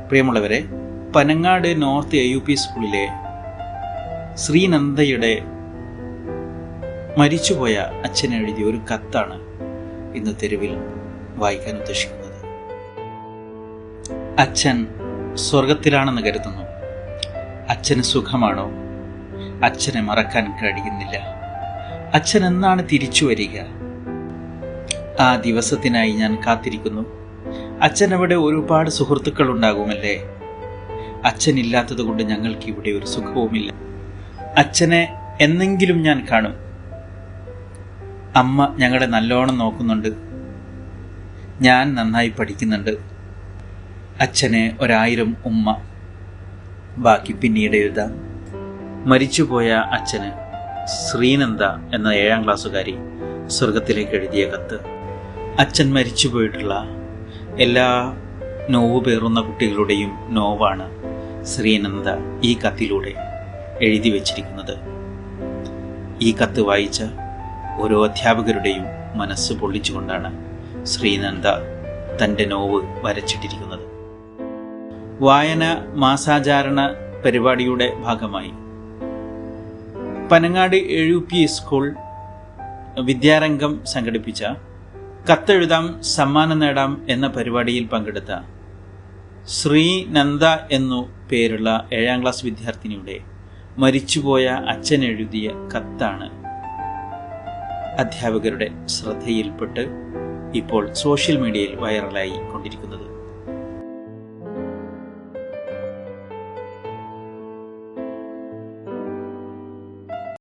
പ്രിയമുള്ളവരെ, Panangad north AUP സ്കൂളിലെ ശ്രീനന്ദയുടെ മരിച്ചുപോയ അച്ഛൻ എഴുതിയ ഒരു കത്താണ് ഇന്ന് തെരുവിൽ വായിക്കാൻ ഉദ്ദേശിക്കുന്നത്. അച്ഛൻ സ്വർഗത്തിലാണെന്ന് കരുതുന്നു. അച്ഛന് സുഖമാണോ? അച്ഛനെ മറക്കാൻ കഴിയുന്നില്ല. അച്ഛൻ എന്നാണ് തിരിച്ചു വരിക? ആ ദിവസത്തിനായി ഞാൻ കാത്തിരിക്കുന്നു. അച്ഛനവിടെ ഒരുപാട് സുഹൃത്തുക്കൾ ഉണ്ടാകുമല്ലേ? അച്ഛനില്ലാത്തത് കൊണ്ട് ഞങ്ങൾക്ക് ഇവിടെ ഒരു സുഖവുമില്ല. അച്ഛനെ എന്നെങ്കിലും ഞാൻ കാണും. അമ്മ ഞങ്ങളെ നല്ലോണം നോക്കുന്നുണ്ട്. ഞാൻ നന്നായി പഠിക്കുന്നുണ്ട്. അച്ഛനെ 1000 ഉമ്മ. ബാക്കി പിന്നീട് എഴുതാം. മരിച്ചുപോയ അച്ഛന് ശ്രീനന്ദ എന്ന 7ാം ക്ലാസ്സുകാരി സ്വർഗത്തിലേക്ക് എഴുതിയ കത്ത്. അച്ഛൻ മരിച്ചുപോയിട്ടുള്ള എല്ലാ നോവ് പേറുന്ന കുട്ടികളുടെയും നോവാണ് ശ്രീനന്ദ ഈ കത്തിലൂടെ എഴുതി വച്ചിരിക്കുന്നത്. ഈ കത്ത് വായിച്ച ഓരോ അധ്യാപകരുടെയും മനസ്സ് പൊള്ളിച്ചുകൊണ്ടാണ് ശ്രീനന്ദ തൻ്റെ നോവ് വരച്ചിട്ടിരിക്കുന്നത്. വായന മാസാചാരണ പരിപാടിയുടെ ഭാഗമായി പനങ്ങാട് AUP സ്കൂൾ വിദ്യാരംഗം സംഘടിപ്പിച്ച കത്തെഴുതാം സമ്മാനം നേടാം എന്ന പരിപാടിയിൽ പങ്കെടുത്ത ശ്രീനന്ദ എന്നു പേരുള്ള 7ാം ക്ലാസ് വിദ്യാർത്ഥിനിയുടെ മരിച്ചുപോയ അച്ഛൻ എഴുതിയ കത്താണ് അധ്യാപകരുടെ ശ്രദ്ധയിൽപ്പെട്ട് ഇപ്പോൾ സോഷ്യൽ മീഡിയയിൽ വൈറലായി കൊണ്ടിരിക്കുന്നത്.